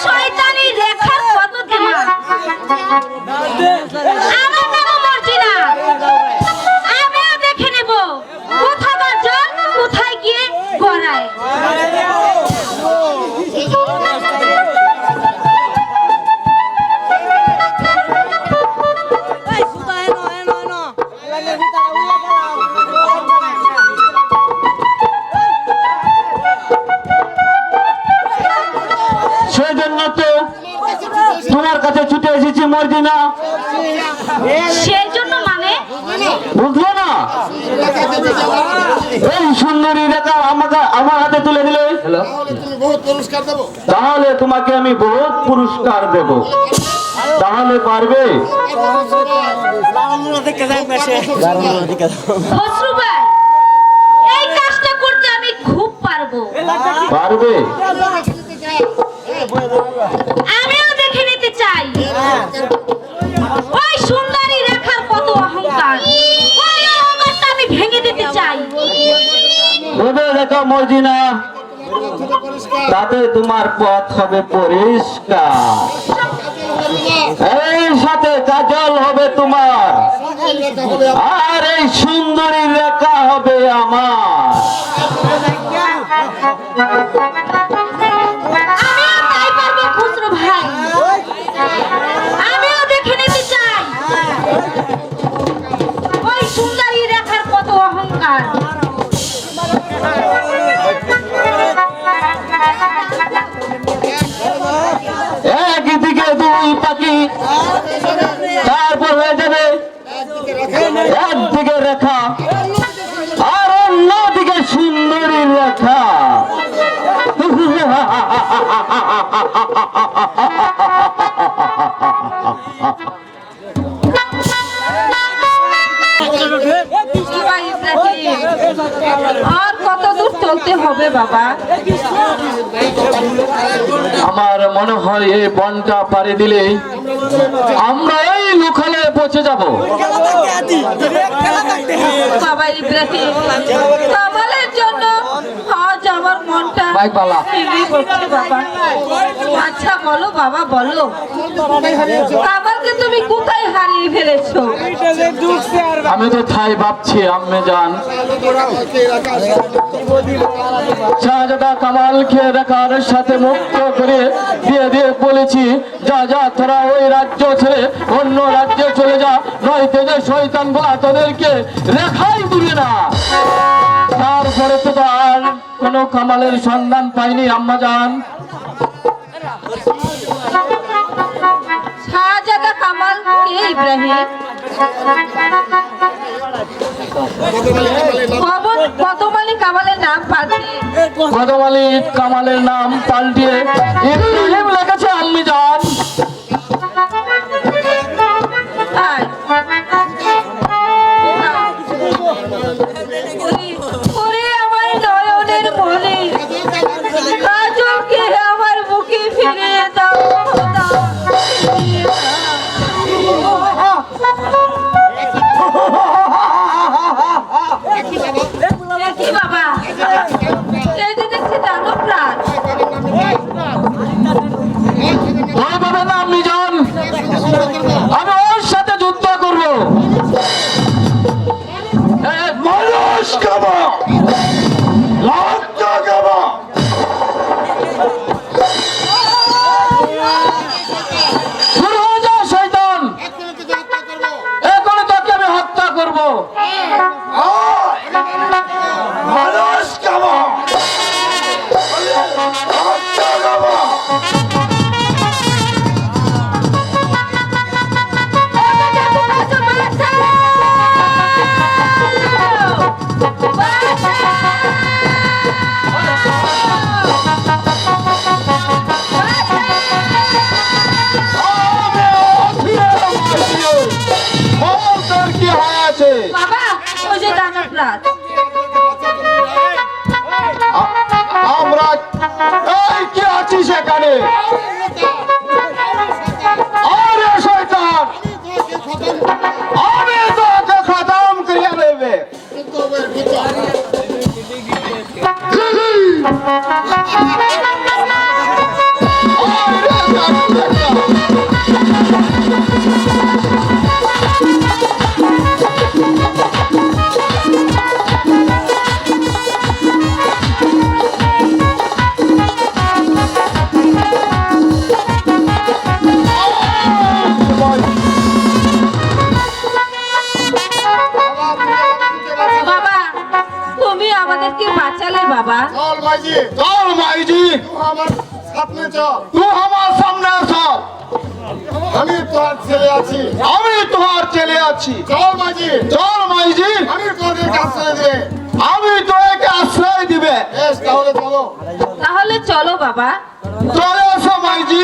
শয়তানি রেখার কত দিমাগ। আমার কোনো মর্জি না, আমিও দেখে নেব কোথাকার জল কোথায় গিয়ে গড়ায়। সেজন্য তো তোমার কাছে ছুটে এসেছি মর্জিনা। সেই জন্য মানে বুঝলো না? এই সুন্দরী রেখা আমার হাতে তুলে দিলে তাহলে তোমাকে আমি বহুত পুরস্কার দেব। তাহলে পারবে? খসরু ভাই, এই কাজটা করতে আমি খুব পারবো। পারবে? আমিও দেখে নিতে চাই ওই সুন্দরী রেখার কত অহংকার। ওই অহংকারটা আমি ভেঙে দিতে চাই। ভেবে দেখো মর্জিনা, তাতে তোমার পথ হবে পরিষ্কার। এই সাথে কাজল হবে তোমার, আর এই সুন্দরী রেখা হবে আমার। আমিও তাই পারবো খসরু ভাই। আমিও দেখে নিতে চাই ওই সুন্দরী রেখার কত অহংকার। একদিকে দুই পাখি, তারপর হয়ে যাবে একদিকে রেখা আর অন্যদিকে সুন্দরী রেখা। আর কত দূর চলতে হবে বাবা? আমার মনে হয় এই বনটা পাড়ি দিলে আমরা এই লোকালয়ে পৌঁছে যাব। বাবা ইব্রাহিম, কামালের জন্য আজ আমার মনটা ভেঙে পড়ছে বাবা। আচ্ছা বলো বাবা, বলো কামালকে তুমি কোথায় হারিয়ে ফেলেছো? আমি তো তাই ভাবছি আম্মে জান। শাহজাদা কামালকে রেখার সাথে মুক্ত করে দিয়ে বলেছি, যা যা তোরা ওই রাজ্য ছেড়ে অন্য রাজ্যে চলে যা, নয়তো যে শয়তান গুলা তোদেরকে রেখাই দিবে না। তারপরে তো আর কোনো কামালের সন্ধান পাইনি আম্মা জান। শাহজাদা কামাল কে ইব্রাহিম? কদম আলী কামালের নাম পাল্টিয়ে কদম আলী কামালের নাম পাল্টিয়ে ইব্রাহিম লেখেছে আম্মি জান। তাই? ওরে আমার নয়নের মনি, কাজলকে আমার বুকে ফিরিয়ে দাও। কি বাবা, এই যে দেখছি দানব রাজ। ওইভাবে না আম্মি জান, আমি ওর সাথে যুদ্ধ করবো। মানুষ খাবো, রক্ত খাবো। শুরু হয়ে যা শয়তান, এখনই তোকে আমি হত্যা করবো। মানুষ খাবো, রক্ত খাবো। বাবা, ওই যে দানব রাজ। আমরা এই কি আছি সেখানে? আরে শয়তান, আমি তোকে খতম করিয়া দেবে। বাবা তুমি আমাদেরকে বাঁচালে বাবা। চল মাইজি, চল মাইজি, আমার সামনে চল। তুই আমার সামনে চল। আমি তোর ছেলে আছি। আমি তোমার ছেলে আছি। চল মাইজি, চল মাইজি, আমি তোদের কাছে দে। আমি তোকে আশ্রয় দিবে। বেশ, তাহলে চলো। তাহলে চলো বাবা। চলে আসো মাইজি।